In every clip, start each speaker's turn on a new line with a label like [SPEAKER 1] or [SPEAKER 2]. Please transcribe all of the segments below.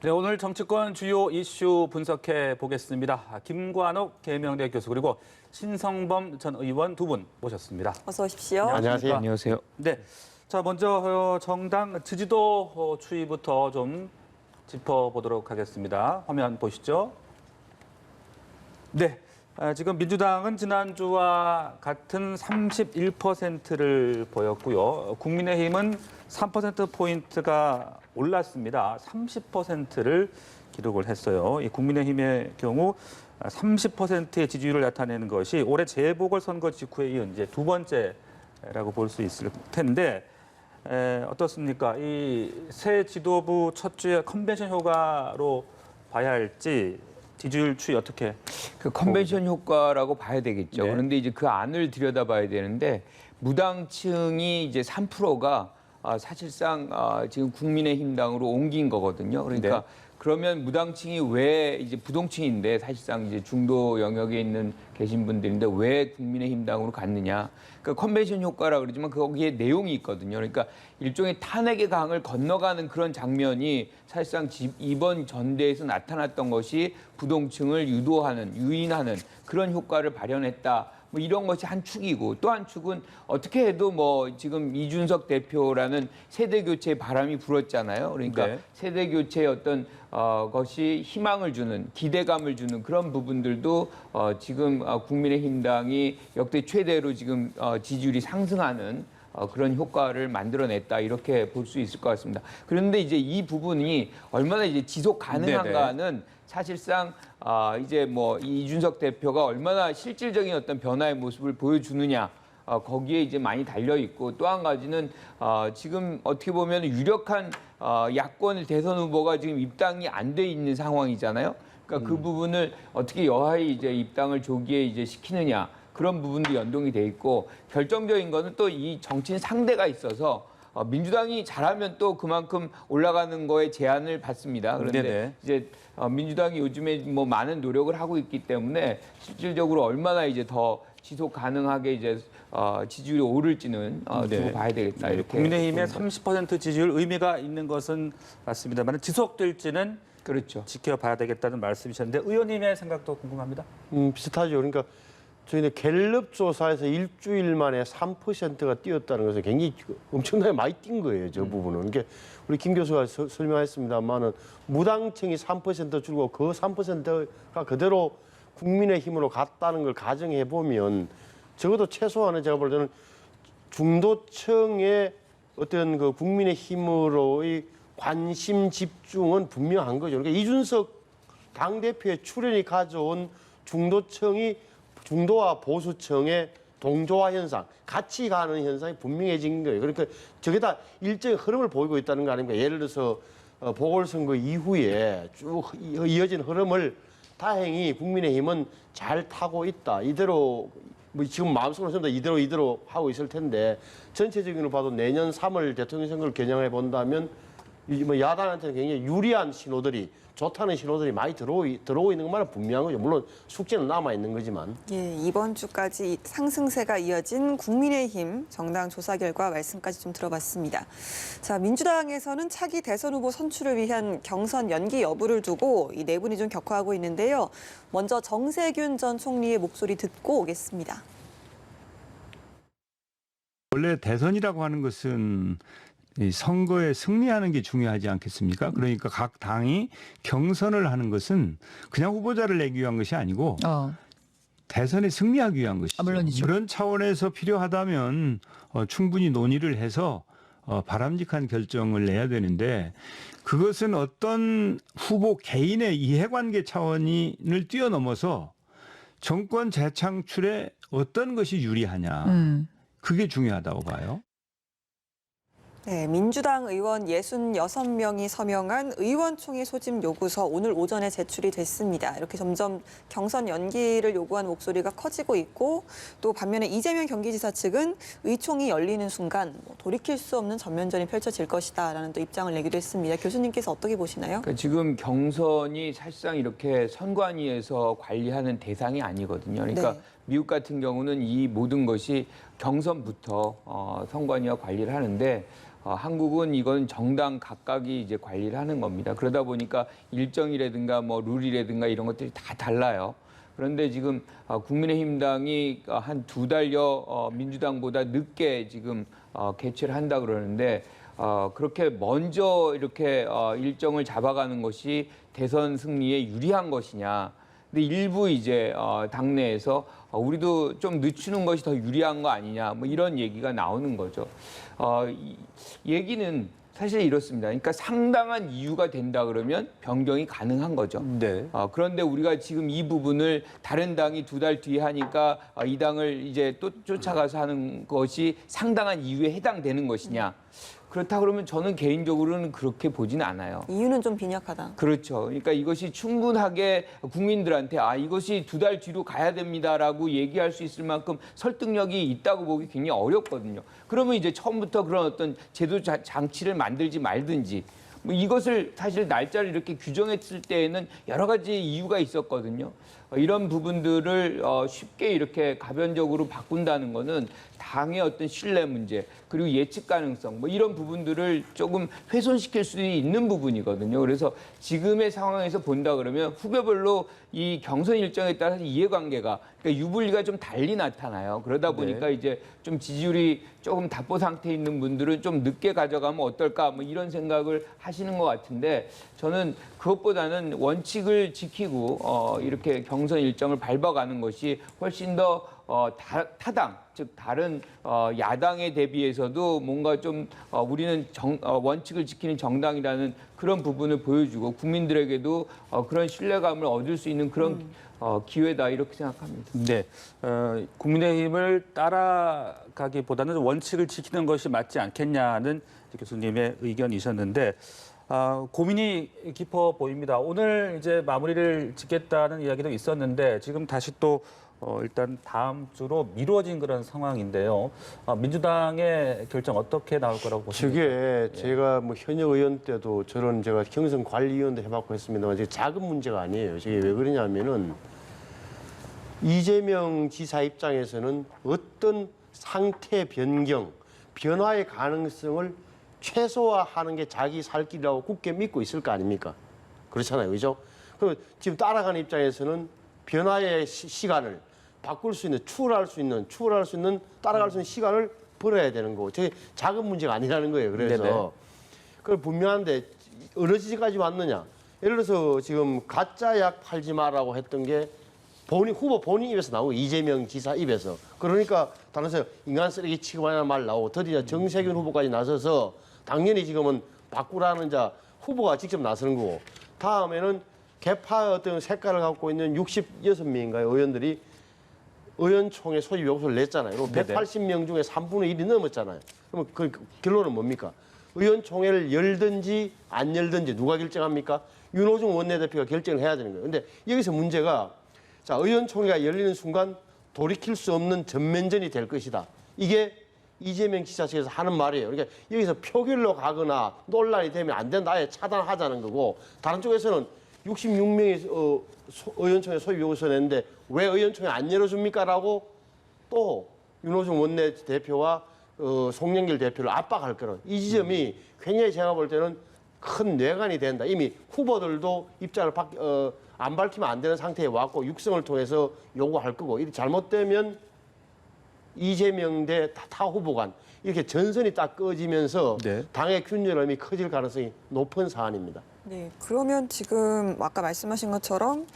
[SPEAKER 1] 네, 오늘 정치권 주요 이슈 분석해 보겠습니다. 김관옥 계명대 교수 그리고 신성범 전 의원 두 분 모셨습니다.
[SPEAKER 2] 어서 오십시오.
[SPEAKER 1] 안녕하십니까?
[SPEAKER 3] 안녕하세요.
[SPEAKER 1] 네, 자 먼저 정당 지지도 추이부터 좀 짚어보도록 하겠습니다. 화면 보시죠. 네, 지금 민주당은 지난주와 같은 31%를 보였고요. 국민의힘은 3%포인트가 올랐습니다. 30%를 기록을 했어요. 이 국민의힘의 경우 30%의 지지율을 나타내는 것이 올해 재보궐선거 직후에 이은 이제 두 번째라고 볼 수 있을 텐데 어떻습니까? 이 새 지도부 첫 주의 컨벤션 효과로 봐야 할지 지지율 추이 어떻게?
[SPEAKER 3] 그 컨벤션 효과라고 봐야 되겠죠.
[SPEAKER 1] 네.
[SPEAKER 3] 그런데 이제 그 안을 들여다봐야 되는데 무당층이 이제 3%가 사실상 지금 국민의힘당으로 옮긴 거거든요. 그러니까
[SPEAKER 1] 네.
[SPEAKER 3] 그러면 무당층이 왜 이제 부동층인데 사실상 이제 중도 영역에 계신 분들인데 왜 국민의힘당으로 갔느냐? 그러니까 컨벤션 효과라 그러지만 거기에 내용이 있거든요. 그러니까 일종의 탄핵의 강을 건너가는 그런 장면이 사실상 이번 전대에서 나타났던 것이 부동층을 유인하는 그런 효과를 발현했다. 뭐 이런 것이 한 축이고 또 한 축은 어떻게 해도 뭐 지금 이준석 대표라는 세대 교체의 바람이 불었잖아요. 그러니까
[SPEAKER 1] 네.
[SPEAKER 3] 세대 교체의 어떤 것이 희망을 주는 기대감을 주는 그런 부분들도 지금 국민의힘당이 역대 최대로 지금 지지율이 상승하는 그런 효과를 만들어냈다 이렇게 볼 수 있을 것 같습니다. 그런데 이제 이 부분이 얼마나 이제 지속 가능한가는 사실상 이제 뭐 이준석 대표가 얼마나 실질적인 어떤 변화의 모습을 보여주느냐 거기에 이제 많이 달려 있고 또 한 가지는 지금 어떻게 보면 유력한 야권 대선 후보가 지금 입당이 안 돼 있는 상황이잖아요. 그러니까 그 부분을 어떻게 여하히 이제 입당을 조기에 이제 시키느냐. 그런 부분도 연동이 돼 있고 결정적인 거는 또 이 정치인 상대가 있어서 민주당이 잘하면 또 그만큼 올라가는 거에 제한을 받습니다. 그런데
[SPEAKER 1] 네네.
[SPEAKER 3] 이제 민주당이 요즘에 뭐 많은 노력을 하고 있기 때문에 실질적으로 얼마나 이제 더 지속 가능하게 이제 지지율이 오를지는 두고 봐야 되겠다.
[SPEAKER 1] 네,
[SPEAKER 3] 이렇게
[SPEAKER 1] 국민의힘의
[SPEAKER 3] 보는
[SPEAKER 1] 30% 지지율 의미가 있는 것은 맞습니다만 지속될지는
[SPEAKER 3] 그렇죠.
[SPEAKER 1] 지켜봐야 되겠다는 말씀이셨는데 의원님의 생각도 궁금합니다.
[SPEAKER 4] 비슷하죠. 그러니까 저희는 갤럽 조사에서 일주일 만에 3%가 뛰었다는 것은 굉장히 엄청나게 많이 뛴 거예요. 저 부분은. 그러니까 우리 김 교수가 설명했습니다만은 무당층이 3% 줄고 그 3%가 그대로 국민의힘으로 갔다는 걸 가정해 보면 적어도 최소한은 제가 볼 때는 중도층의 어떤 그 국민의힘으로의 관심 집중은 분명한 거죠. 그러니까 이준석 당대표의 출연이 가져온 중도와 보수층의 동조화 현상, 같이 가는 현상이 분명해진 거예요. 그러니까 저게 다 일정의 흐름을 보이고 있다는 거 아닙니까? 예를 들어서 보궐선거 이후에 쭉 이어진 흐름을 다행히 국민의힘은 잘 타고 있다. 이대로 뭐 지금 마음속으로 전부 다 이대로 하고 있을 텐데 전체적으로 봐도 내년 3월 대통령 선거를 겨냥해 본다면 뭐 야당한테는 굉장히 유리한 신호들이 좋다는 신호들이 많이 들어오고 있는 것만은 분명한 거죠. 물론 숙제는 남아 있는 거지만.
[SPEAKER 2] 예, 이번 주까지 상승세가 이어진 국민의힘 정당 조사 결과 말씀까지 좀 들어봤습니다. 자, 민주당에서는 차기 대선 후보 선출을 위한 경선 연기 여부를 두고 이 내분이 좀 격화하고 있는데요. 먼저 정세균 전 총리의 목소리 듣고 오겠습니다.
[SPEAKER 5] 원래 대선이라고 하는 것은 이 선거에 승리하는 게 중요하지 않겠습니까? 그러니까 각 당이 경선을 하는 것은 그냥 후보자를 내기 위한 것이 아니고 대선에 승리하기 위한 것이죠.
[SPEAKER 6] 물론이죠.
[SPEAKER 5] 그런 차원에서 필요하다면 충분히 논의를 해서 바람직한 결정을 내야 되는데 그것은 어떤 후보 개인의 이해관계 차원을 뛰어넘어서 정권 재창출에 어떤 것이 유리하냐. 그게 중요하다고 봐요.
[SPEAKER 2] 네, 민주당 의원 66명이 서명한 의원총회 소집 요구서 오늘 오전에 제출이 됐습니다. 이렇게 점점 경선 연기를 요구하는 목소리가 커지고 있고 또 반면에 이재명 경기지사 측은 의총이 열리는 순간 돌이킬 수 없는 전면전이 펼쳐질 것이다라는 또 입장을 내기도 했습니다. 교수님께서 어떻게 보시나요?
[SPEAKER 3] 그러니까 지금 경선이 사실상 이렇게 선관위에서 관리하는 대상이 아니거든요. 그러니까
[SPEAKER 2] 네.
[SPEAKER 3] 미국 같은 경우는 이 모든 것이 경선부터 선관위가 관리를 하는데 한국은 이건 정당 각각이 이제 관리를 하는 겁니다. 그러다 보니까 일정이라든가 뭐 룰이라든가 이런 것들이 다 달라요. 그런데 지금 국민의힘당이 한 2달여 민주당보다 늦게 지금 개최를 한다 그러는데 그렇게 먼저 이렇게 일정을 잡아가는 것이 대선 승리에 유리한 것이냐. 근데 일부 이제 당내에서 우리도 좀 늦추는 것이 더 유리한 거 아니냐, 뭐 이런 얘기가 나오는 거죠. 얘기는 사실 이렇습니다. 그러니까 상당한 이유가 된다 그러면 변경이 가능한 거죠.
[SPEAKER 1] 네.
[SPEAKER 3] 그런데 우리가 지금 이 부분을 다른 당이 2달 뒤에 하니까 이 당을 이제 또 쫓아가서 하는 것이 상당한 이유에 해당되는 것이냐. 그렇다 그러면 저는 개인적으로는 그렇게 보진 않아요.
[SPEAKER 2] 이유는 좀 빈약하다.
[SPEAKER 3] 그렇죠. 그러니까 이것이 충분하게 국민들한테 이것이 2달 뒤로 가야 됩니다라고 얘기할 수 있을 만큼 설득력이 있다고 보기 굉장히 어렵거든요. 그러면 이제 처음부터 그런 어떤 제도 장치를 만들지 말든지 뭐 이것을 사실 날짜를 이렇게 규정했을 때에는 여러 가지 이유가 있었거든요. 이런 부분들을 쉽게 이렇게 가변적으로 바꾼다는 거는 당의 어떤 신뢰 문제 그리고 예측 가능성 뭐 이런 부분들을 조금 훼손시킬 수 있는 부분이거든요. 그래서 지금의 상황에서 본다 그러면 후보별로 이 경선 일정에 따라서 이해관계가 그러니까 유불리가 좀 달리 나타나요. 그러다 보니까 이제 좀 지지율이 조금 답보 상태에 있는 분들은 좀 늦게 가져가면 어떨까 뭐 이런 생각을 하시는 것 같은데 저는 그것보다는 원칙을 지키고 이렇게 경선 일정을 밟아가는 것이 훨씬 더 타당, 즉 다른 야당에 대비해서도 뭔가 좀 우리는 원칙을 지키는 정당이라는 그런 부분을 보여주고 국민들에게도 그런 신뢰감을 얻을 수 있는 그런 기회다 이렇게 생각합니다.
[SPEAKER 1] 네. 국민의힘을 따라가기보다는 원칙을 지키는 것이 맞지 않겠냐는 교수님의 의견이셨는데 고민이 깊어 보입니다. 오늘 이제 마무리를 짓겠다는 이야기도 있었는데 지금 다시 또 일단 다음 주로 미뤄진 그런 상황인데요. 민주당의 결정 어떻게 나올 거라고 보십니까?
[SPEAKER 4] 저게 제가 뭐 현역 의원 때도 저런 제가 경선 관리위원도 해봤고 했습니다만 저게 작은 문제가 아니에요. 저게 왜 그러냐면은 이재명 지사 입장에서는 어떤 상태 변경, 변화의 가능성을 최소화하는 게 자기 살 길이라고 굳게 믿고 있을 거 아닙니까? 그렇잖아요, 그죠? 그럼 지금 따라가는 입장에서는 변화의 시간을 바꿀 수 있는, 추월할 수 있는, 따라갈 수 있는 시간을 벌어야 되는 거고, 저게 작은 문제가 아니라는 거예요. 그래서
[SPEAKER 1] 네네.
[SPEAKER 4] 그걸 분명한데 어느 지점까지 왔느냐? 예를 들어서 지금 가짜 약 팔지 마라고 했던 게 후보 본인 입에서 나오고 이재명 지사 입에서 그러니까 당에서 인간 쓰레기 취급하냐는 말 나오고 드디어 정세균 후보까지 나서서 당연히 지금은 바꾸라는 후보가 직접 나서는 거고 다음에는 개파 어떤 색깔을 갖고 있는 66명인가요 의원들이 의원총회 소집 요구서를 냈잖아요. 그리고 180명 중에 3분의 1이 넘었잖아요. 그러면 그 결론은 뭡니까? 의원총회를 열든지 안 열든지 누가 결정합니까? 윤호중 원내대표가 결정을 해야 되는 거예요. 근데 여기서 문제가 의원총회가 열리는 순간 돌이킬 수 없는 전면전이 될 것이다. 이게 이재명 지사 측에서 하는 말이에요. 그러니까 여기서 표결로 가거나 논란이 되면 안 된다. 아예 차단하자는 거고 다른 쪽에서는 66명이 의원총회 소집 요구서 냈는데 왜 의원총회 안 열어줍니까? 라고 또 윤호중 원내대표와 송영길 대표를 압박할 거는 이 지점이 굉장히 제가 볼 때는 큰 뇌관이 된다. 이미 후보들도 입장을 안 밝히면 안 되는 상태에 왔고 육성을 통해서 요구할 거고 이렇게 잘못되면 이재명 대 타 후보 간 이렇게 전선이 딱 꺼지면서 당의 균열음이 커질 가능성이 높은 사안입니다.
[SPEAKER 2] 네, 그러면 지금 아까 말씀하신 것처럼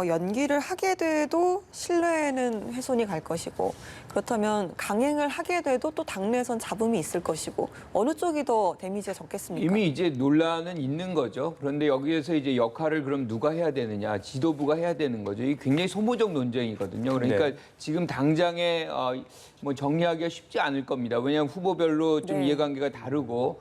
[SPEAKER 2] 연기를 하게 돼도 신뢰에는 훼손이 갈 것이고 그렇다면 강행을 하게 돼도 또 당내에선 잡음이 있을 것이고 어느 쪽이 더 데미지가 적겠습니까?
[SPEAKER 3] 이미 이제 논란은 있는 거죠. 그런데 여기에서 이제 역할을 그럼 누가 해야 되느냐, 지도부가 해야 되는 거죠. 이게 굉장히 소모적 논쟁이거든요. 그러니까 지금 당장에 뭐 정리하기가 쉽지 않을 겁니다. 왜냐하면 후보별로 좀 이해관계가 다르고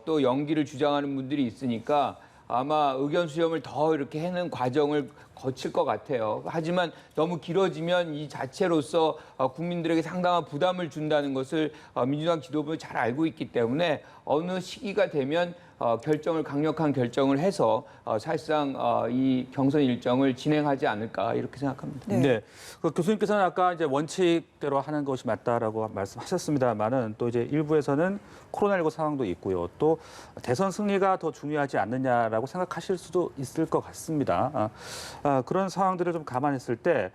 [SPEAKER 3] 또 연기를 주장하는 분들이 있으니까 아마 의견 수렴을 더 이렇게 해는 과정을 거칠 것 같아요. 하지만 너무 길어지면 이 자체로서 국민들에게 상당한 부담을 준다는 것을 민주당 지도부는 잘 알고 있기 때문에 어느 시기가 되면 강력한 결정을 해서 사실상 이 경선 일정을 진행하지 않을까 이렇게 생각합니다.
[SPEAKER 2] 네.
[SPEAKER 1] 그 교수님께서는 아까 이제 원칙대로 하는 것이 맞다라고 말씀하셨습니다만은 또 이제 일부에서는 코로나19 상황도 있고요. 또 대선 승리가 더 중요하지 않느냐라고 생각하실 수도 있을 것 같습니다. 그런 상황들을 좀 감안했을 때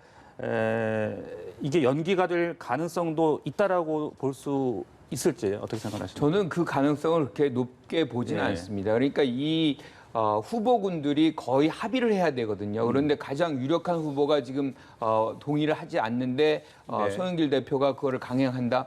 [SPEAKER 1] 이게 연기가 될 가능성도 있다라고 볼 수 있을지 어떻게 생각하십니까?
[SPEAKER 3] 저는 그 가능성을 그렇게 높게 보지는
[SPEAKER 1] 예.
[SPEAKER 3] 않습니다. 그러니까 이 후보군들이 거의 합의를 해야 되거든요. 그런데 가장 유력한 후보가 지금 동의를 하지 않는데
[SPEAKER 1] 네.
[SPEAKER 3] 송영길 대표가 그거를 강행한다.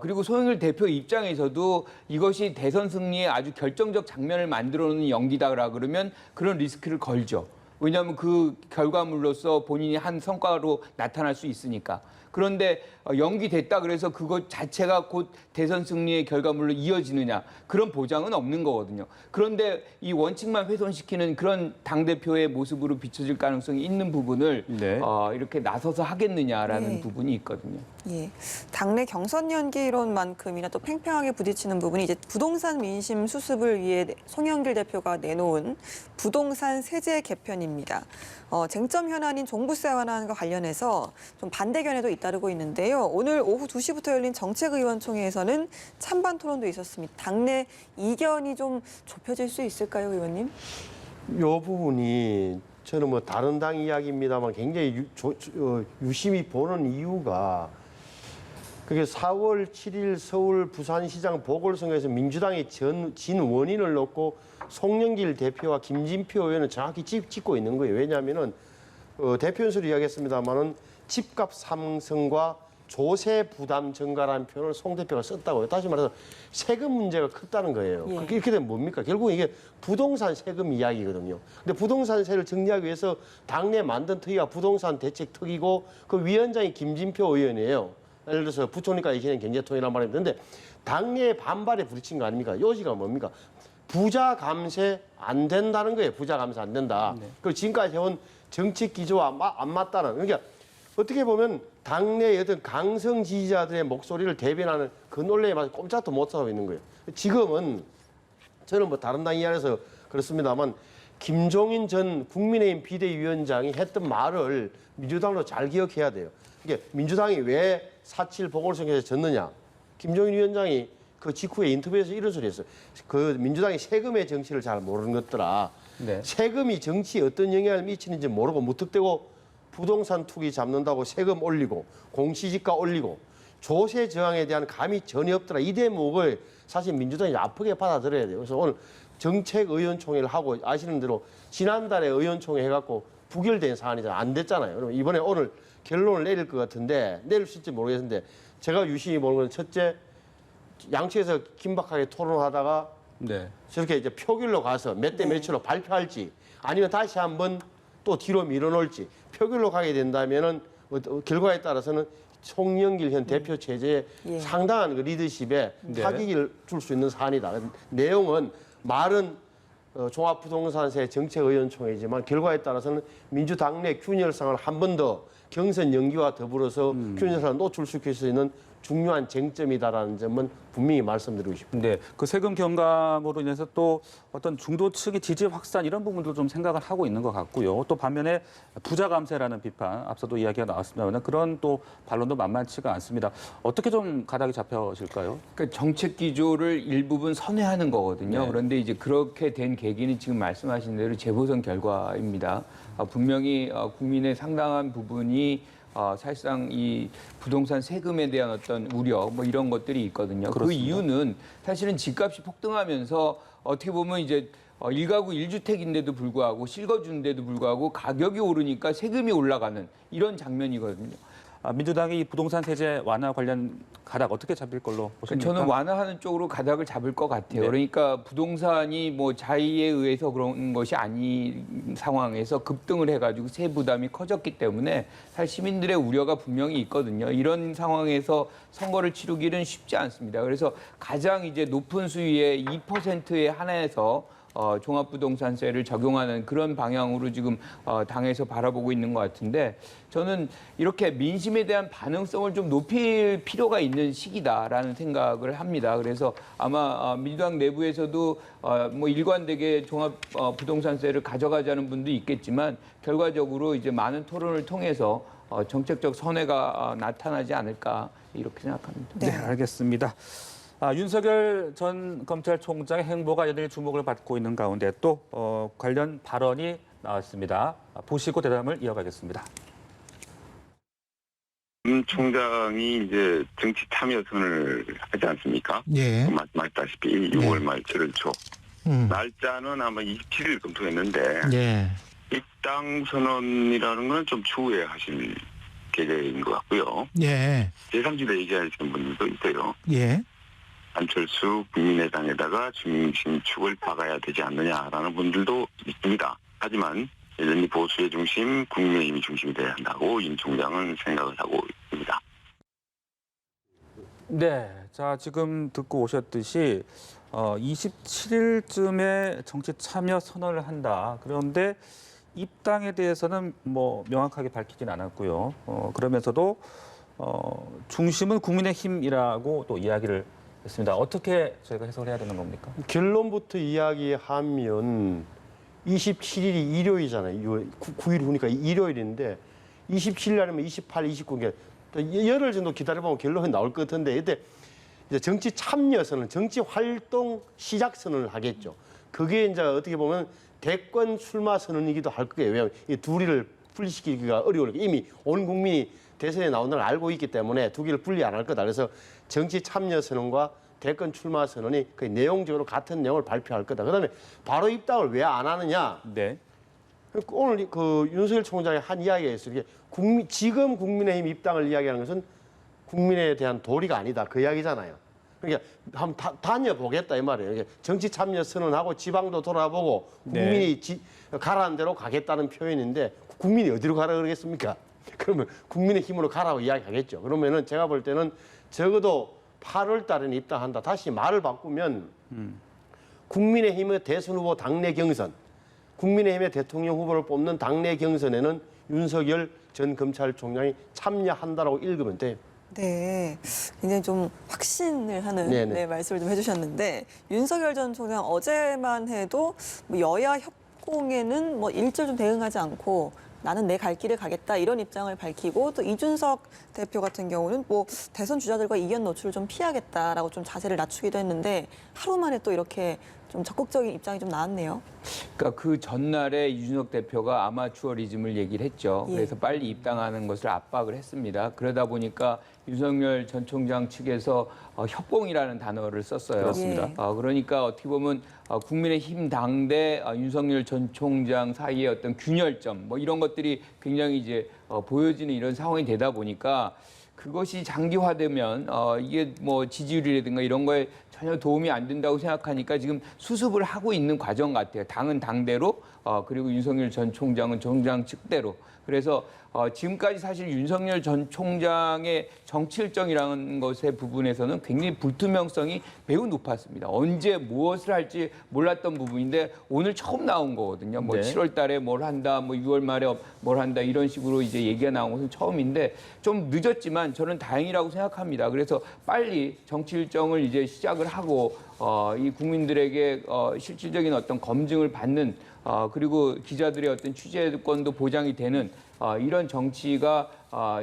[SPEAKER 3] 그리고 송영길 대표 입장에서도 이것이 대선 승리에 아주 결정적 장면을 만들어놓는 연기다라 그러면 그런 리스크를 걸죠. 왜냐하면 그 결과물로서 본인이 한 성과로 나타날 수 있으니까. 그런데 연기됐다 그래서 그것 자체가 곧 대선 승리의 결과물로 이어지느냐 그런 보장은 없는 거거든요. 그런데 이 원칙만 훼손시키는 그런 당대표의 모습으로 비춰질 가능성이 있는 부분을
[SPEAKER 1] 네.
[SPEAKER 3] 이렇게 나서서 하겠느냐라는
[SPEAKER 2] 네.
[SPEAKER 3] 부분이 있거든요.
[SPEAKER 2] 예, 당내 경선 연기론만큼이나 또 팽팽하게 부딪히는 부분이 이제 부동산 민심 수습을 위해 송영길 대표가 내놓은 부동산 세제 개편입니다. 쟁점 현안인 종부세 완화과 관련해서 좀 반대견에도 잇따르고 있는데요. 오늘 오후 2시부터 열린 정책의원총회에서는 찬반 토론도 있었습니다. 당내 이견이 좀 좁혀질 수 있을까요, 의원님?
[SPEAKER 4] 이 부분이 저는 뭐 다른 당 이야기입니다만 굉장히 유심히 보는 이유가 그게 4월 7일 서울 부산시장 보궐선거에서 민주당이 진 원인을 놓고 송영길 대표와 김진표 의원은 정확히 짚고 있는 거예요. 왜냐하면은 대표 연설을 이야기했습니다만은 집값 상승과 조세 부담 증가라는 표현을 송 대표가 썼다고요. 다시 말해서 세금 문제가 컸다는 거예요.
[SPEAKER 2] 예.
[SPEAKER 4] 이렇게 되면 뭡니까? 결국 이게 부동산 세금 이야기거든요. 근데 부동산세를 정리하기 위해서 당내 만든 특위가 부동산 대책 특위고 그 위원장이 김진표 의원이에요. 예를 들어서 부총리까지 계신 경제통이란 말입니다. 그런데 당내에 반발에 부딪힌 거 아닙니까? 요지가 뭡니까? 부자 감세 안 된다는 거예요. 부자 감세 안 된다. 그리고 지금까지 해온 정책 기조와 안 맞다는. 그러니까 어떻게 보면 당내 어떤 강성 지지자들의 목소리를 대변하는 그 논리에 맞서 꼼짝도 못하고 있는 거예요. 지금은 저는 뭐 다른 당 이야기해서 그렇습니다만 김종인 전 국민의힘 비대위원장이 했던 말을 민주당도 잘 기억해야 돼요. 이게 민주당이 왜 4.7 보궐선거에서 졌느냐. 김종인 위원장이 그 직후에 인터뷰에서 이런 소리 했어요. 그 민주당이 세금의 정치를 잘 모르는 것더라.
[SPEAKER 3] 네.
[SPEAKER 4] 세금이 정치에 어떤 영향을 미치는지 모르고 무턱대고 부동산 투기 잡는다고 세금 올리고 공시지가 올리고 조세 저항에 대한 감이 전혀 없더라. 이 대목을 사실 민주당이 아프게 받아들여야 돼요. 그래서 오늘 정책의원총회를 하고 아시는 대로 지난달에 의원총회 해갖고 부결된 사안이잖아요. 안 됐잖아요. 그럼 이번에 오늘 결론을 내릴 것 같은데 내릴 수 있을지 모르겠는데 제가 유심히 보는 건 첫째 양측에서 긴박하게 토론하다가
[SPEAKER 1] 네.
[SPEAKER 4] 저렇게 이제 표결로 가서 몇 대 몇으로 발표할지 아니면 다시 한번 또 뒤로 밀어놓을지 표결로 가게 된다면은 결과에 따라서는 송영길 현 대표 체제에
[SPEAKER 2] 예.
[SPEAKER 4] 상당한 그 리더십에 타격을 줄 수 있는 사안이다. 내용은 말은 종합부동산세 정책의원총회지만 결과에 따라서는 민주당 내 균열상을 한 번 더 경선 연기와 더불어서 균열상을 노출시킬 수 있는 중요한 쟁점이다라는 점은 분명히 말씀드리고 싶습니다.
[SPEAKER 1] 네, 그 세금 경감으로 인해서 또 어떤 중도 측의 지지 확산 이런 부분도 좀 생각을 하고 있는 것 같고요. 또 반면에 부자 감세라는 비판, 앞서도 이야기가 나왔습니다만 그런 또 반론도 만만치가 않습니다. 어떻게 좀 가닥이 잡혀질까요?
[SPEAKER 3] 그러니까 정책 기조를 일부분 선회하는 거거든요.
[SPEAKER 1] 네.
[SPEAKER 3] 그런데 이제 그렇게 된 계기는 지금 말씀하신 대로 재보선 결과입니다. 분명히 국민의 상당한 부분이 사실상 이 부동산 세금에 대한 어떤 우려 뭐 이런 것들이 있거든요.
[SPEAKER 1] 그렇습니다.
[SPEAKER 3] 그 이유는 사실은 집값이 폭등하면서 어떻게 보면 이제 1가구 1주택인데도 불구하고 실거주인데도 불구하고 가격이 오르니까 세금이 올라가는 이런 장면이거든요.
[SPEAKER 1] 민주당이 이 부동산 세제 완화 관련 가닥 어떻게 잡힐 걸로 보십니까?
[SPEAKER 3] 저는 완화하는 쪽으로 가닥을 잡을 것 같아요.
[SPEAKER 1] 네.
[SPEAKER 3] 그러니까 부동산이 뭐 자의에 의해서 그런 것이 아닌 상황에서 급등을 해가지고 세 부담이 커졌기 때문에 사실 시민들의 우려가 분명히 있거든요. 이런 상황에서 선거를 치르기는 쉽지 않습니다. 그래서 가장 이제 높은 수위의 2%에 한해서 종합부동산세를 적용하는 그런 방향으로 지금 당에서 바라보고 있는 것 같은데 저는 이렇게 민심에 대한 반응성을 좀 높일 필요가 있는 시기다라는 생각을 합니다. 그래서 아마 민주당 내부에서도 뭐 일관되게 종합부동산세를 가져가자는 분도 있겠지만 결과적으로 이제 많은 토론을 통해서 정책적 선회가 나타나지 않을까 이렇게 생각합니다.
[SPEAKER 1] 네, 알겠습니다. 윤석열 전 검찰총장의 행보가 여전히 주목을 받고 있는 가운데 또 관련 발언이 나왔습니다. 보시고 대담을 이어가겠습니다.
[SPEAKER 6] 총장이 이제 정치 참여선을 하지 않습니까?
[SPEAKER 7] 예.
[SPEAKER 6] 말씀하셨다시피 6월 말 7월 초. 날짜는 아마 27일 검토했는데
[SPEAKER 7] 예.
[SPEAKER 6] 입당 선언이라는 건 좀 추후에 하실 계획인 것 같고요.
[SPEAKER 7] 예.
[SPEAKER 6] 제3지대 얘기하시는 분들도 있어요.
[SPEAKER 7] 예.
[SPEAKER 6] 안철수 국민의당에다가 중심축을 박아야 되지 않느냐라는 분들도 있습니다. 하지만 여전히 보수의 중심, 국민의힘이 중심이 돼야 한다고 윤 총장은 생각을 하고 있습니다.
[SPEAKER 1] 네, 자 지금 듣고 오셨듯이 27일쯤에 정치 참여 선언을 한다. 그런데 입당에 대해서는 뭐 명확하게 밝히진 않았고요. 그러면서도 중심은 국민의힘이라고 또 이야기를 했습니다. 어떻게 저희가 해석을 해야 되는 겁니까?
[SPEAKER 4] 결론부터 이야기하면 27일이 일요일이잖아요. 9일 후니까 일요일인데 27일 날이면 28, 29, 열흘 정도 기다려보면 결론이 나올 것 같은데 이때 이제 정치 참여 선언, 정치 활동 시작 선언을 하겠죠. 그게 이제 어떻게 보면 대권 출마 선언이기도 할 거예요. 왜냐하면 이 둘이를 분리시키기가 어려우니까 이미 온 국민이 대선에 나온다는 걸 알고 있기 때문에 두 개를 분리 안 할 거다. 그래서 정치 참여 선언과 대권 출마 선언이 거의 내용적으로 같은 내용을 발표할 거다. 그다음에 바로 입당을 왜 안 하느냐?
[SPEAKER 1] 네.
[SPEAKER 4] 오늘 그 윤석열 총장이 한 이야기가 있어요. 이게 지금 국민의힘 입당을 이야기하는 것은 국민에 대한 도리가 아니다. 그 이야기잖아요. 그러니까 한번 다녀보겠다 이 말이에요. 이게 정치 참여 선언하고 지방도 돌아보고 국민이 가라는 대로 가겠다는 표현인데 국민이 어디로 가라 그러겠습니까? 그러면 국민의힘으로 가라고 이야기하겠죠. 그러면은 제가 볼 때는 적어도 8월 달에는 입당한다. 다시 말을 바꾸면 국민의힘의 대선 후보 당내 경선, 국민의힘의 대통령 후보를 뽑는 당내 경선에는 윤석열 전 검찰총장이 참여한다라고 읽으면 돼요.
[SPEAKER 2] 네, 굉장히 좀 확신을 하는
[SPEAKER 4] 네네.
[SPEAKER 2] 말씀을 좀 해주셨는데 윤석열 전 총장 어제만 해도 뭐 여야 협공에는 뭐 일절 좀 대응하지 않고 나는 내 갈 길을 가겠다 이런 입장을 밝히고 또 이준석 대표 같은 경우는 뭐 대선 주자들과 이견 노출을 좀 피하겠다라고 좀 자세를 낮추기도 했는데 하루 만에 또 이렇게 좀 적극적인 입장이 좀 나왔네요.
[SPEAKER 3] 그러니까 그 전날에 이준석 대표가 아마추어리즘을 얘기를 했죠.
[SPEAKER 2] 예.
[SPEAKER 3] 그래서 빨리 입당하는 것을 압박을 했습니다. 그러다 보니까 윤석열 전 총장 측에서 협공이라는 단어를 썼어요.
[SPEAKER 1] 그렇습니다.
[SPEAKER 2] 예.
[SPEAKER 3] 그러니까 어떻게 보면 국민의힘 당대 윤석열 전 총장 사이의 어떤 균열점 뭐 이런 것들이 굉장히 이제 보여지는 이런 상황이 되다 보니까 그것이 장기화되면 이게 뭐 지지율이라든가 이런 거에 전혀 도움이 안 된다고 생각하니까 지금 수습을 하고 있는 과정 같아요. 당은 당대로 그리고 윤석열 전 총장은 총장 측대로. 그래서 지금까지 사실 윤석열 전 총장의 정치 일정이라는 것의 부분에서는 굉장히 불투명성이 매우 높았습니다. 언제 무엇을 할지 몰랐던 부분인데 오늘 처음 나온 거거든요. 뭐
[SPEAKER 1] 네.
[SPEAKER 3] 7월 달에 뭘 한다, 뭐 6월 말에 뭘 한다 이런 식으로 이제 얘기가 나온 것은 처음인데 좀 늦었지만 저는 다행이라고 생각합니다. 그래서 빨리 정치 일정을 이제 시작을 하고 이 국민들에게 실질적인 어떤 검증을 받는 그리고 기자들의 어떤 취재권도 보장이 되는 이런 정치가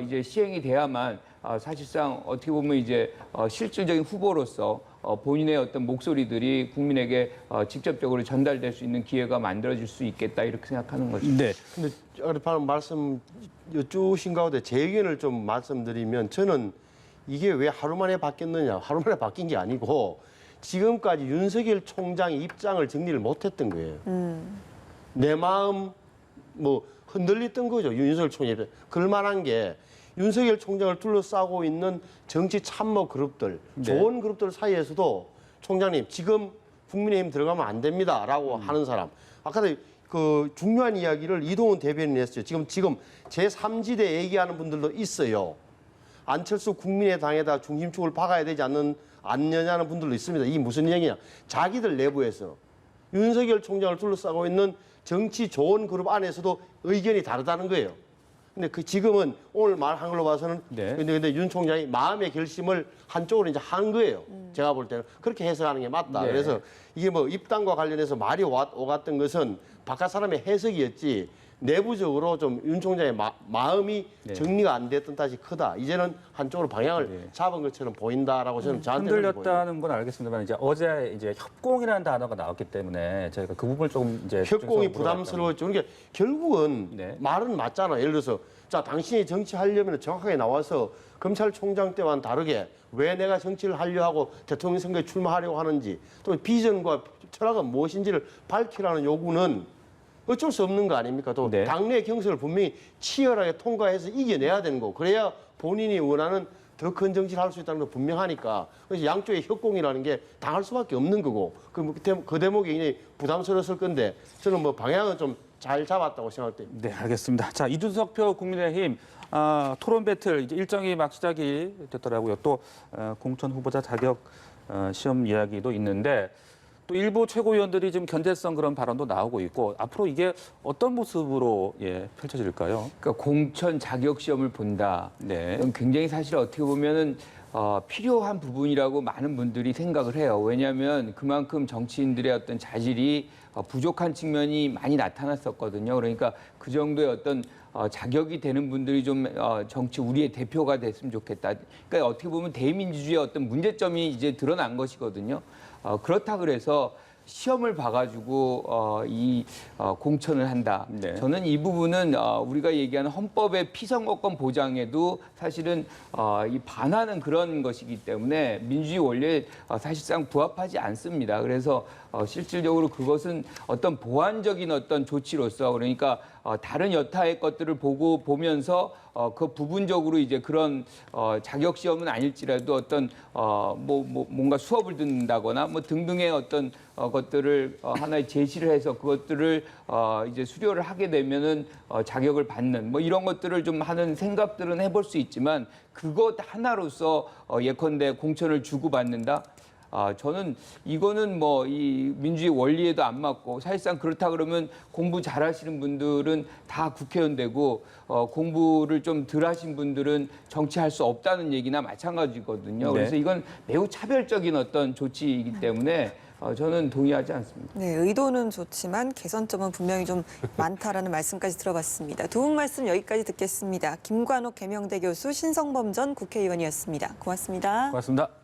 [SPEAKER 3] 이제 시행이 돼야만 사실상 어떻게 보면 이제 실질적인 후보로서 본인의 어떤 목소리들이 국민에게 직접적으로 전달될 수 있는 기회가 만들어질 수 있겠다 이렇게 생각하는 거죠.
[SPEAKER 1] 네.
[SPEAKER 4] 근데 방금 말씀 여쭈신 가운데 제 의견을 좀 말씀드리면 저는 이게 왜 하루 만에 바뀌었느냐. 하루 만에 바뀐 게 아니고 지금까지 윤석열 총장이 입장을 정리를 못했던 거예요. 내 마음 뭐 흔들렸던 거죠. 윤석열 총장이. 그럴만한 게 윤석열 총장을 둘러싸고 있는 정치 참모 그룹들, 좋은 그룹들 사이에서도 총장님 지금 국민의힘 들어가면 안 됩니다라고 하는 사람. 아까도 그 중요한 이야기를 이동훈 대변인이 했어요. 지금 제3지대 얘기하는 분들도 있어요. 안철수 국민의당에다 중심축을 박아야 되지 않느냐는 분들도 있습니다. 이게 무슨 얘기냐. 자기들 내부에서 윤석열 총장을 둘러싸고 있는 정치 조언 그룹 안에서도 의견이 다르다는 거예요. 근데 그 지금은 오늘 말한 걸로 봐서는
[SPEAKER 1] 네.
[SPEAKER 4] 근데 윤 총장이 마음의 결심을 한쪽으로 이제 한 거예요. 제가 볼 때는 그렇게 해석하는 게 맞다.
[SPEAKER 1] 네.
[SPEAKER 4] 그래서 이게 뭐 입당과 관련해서 말이 오갔던 것은 바깥 사람의 해석이었지 내부적으로 좀 윤 총장의 마음이
[SPEAKER 1] 네.
[SPEAKER 4] 정리가 안 됐던 탓이 크다. 이제는 한쪽으로 방향을
[SPEAKER 1] 네.
[SPEAKER 4] 잡은 것처럼 보인다라고 저는 저한테는 보입니다.
[SPEAKER 1] 흔들렸다는 건 알겠습니다만 이제 어제 이제 협공이라는 단어가 나왔기 때문에 저희가 그 부분을 조금 이제
[SPEAKER 4] 협공이
[SPEAKER 1] 집중적으로
[SPEAKER 4] 부담스러웠죠. 그러니까 결국은
[SPEAKER 1] 네.
[SPEAKER 4] 말은 맞잖아. 예를 들어서 자 당신이 정치하려면 정확하게 나와서 검찰총장 때와는 다르게 왜 내가 정치를 하려 하고 대통령 선거에 출마하려고 하는지 또 비전과 철학은 무엇인지를 밝히라는 요구는 어쩔 수 없는 거 아닙니까? 또
[SPEAKER 1] 네.
[SPEAKER 4] 당내 경선을 분명히 치열하게 통과해서 이겨내야 되는 거고 그래야 본인이 원하는 더 큰 정치를 할 수 있다는 거 분명하니까 그래서 양쪽의 협공이라는 게 당할 수밖에 없는 거고 그 대목이 굉장히 부담스러웠을 건데 저는 뭐 방향은 좀 잘 잡았다고 생각됩니다.
[SPEAKER 1] 네, 알겠습니다. 자, 이준석 국민의힘 토론 배틀 이제 일정이 막 시작이 됐더라고요. 또 공천 후보자 자격 시험 이야기도 있는데 또 일부 최고위원들이 지금 견제성 그런 발언도 나오고 있고 앞으로 이게 어떤 모습으로 펼쳐질까요?
[SPEAKER 3] 그러니까 공천 자격 시험을 본다.
[SPEAKER 1] 네.
[SPEAKER 3] 이건 굉장히 사실 어떻게 보면은 필요한 부분이라고 많은 분들이 생각을 해요. 왜냐하면 그만큼 정치인들의 어떤 자질이 부족한 측면이 많이 나타났었거든요. 그러니까 그 정도의 어떤 자격이 되는 분들이 좀 정치 우리의 대표가 됐으면 좋겠다. 그러니까 어떻게 보면 대민주주의의 어떤 문제점이 이제 드러난 것이거든요. 그렇다 그래서 시험을 봐가지고 이 공천을 한다.
[SPEAKER 1] 네.
[SPEAKER 3] 저는 이 부분은 우리가 얘기하는 헌법의 피선거권 보장에도 사실은 이 반하는 그런 것이기 때문에 민주주의 원리에 사실상 부합하지 않습니다. 그래서 실질적으로 그것은 어떤 보완적인 어떤 조치로서 그러니까 다른 여타의 것들을 보면서 그 부분적으로 이제 그런 자격 시험은 아닐지라도 어떤 뭔가 수업을 듣는다거나 뭐 등등의 어떤 것들을 하나의 제시를 해서 그것들을 이제 수료를 하게 되면은 자격을 받는 뭐 이런 것들을 좀 하는 생각들은 해볼 수 있지만 그것 하나로서 예컨대 공천을 주고받는다. 저는 이거는 뭐 이 민주주의 원리에도 안 맞고 사실상 그렇다 그러면 공부 잘하시는 분들은 다 국회의원 되고 공부를 좀 덜 하신 분들은 정치할 수 없다는 얘기나 마찬가지거든요.
[SPEAKER 1] 네.
[SPEAKER 3] 그래서 이건 매우 차별적인 어떤 조치이기 때문에 저는 동의하지 않습니다.
[SPEAKER 2] 네, 의도는 좋지만 개선점은 분명히 좀 많다라는 말씀까지 들어봤습니다. 두 분 말씀 여기까지 듣겠습니다. 김관옥 계명대 교수, 신성범 전 국회의원이었습니다. 고맙습니다.
[SPEAKER 1] 고맙습니다.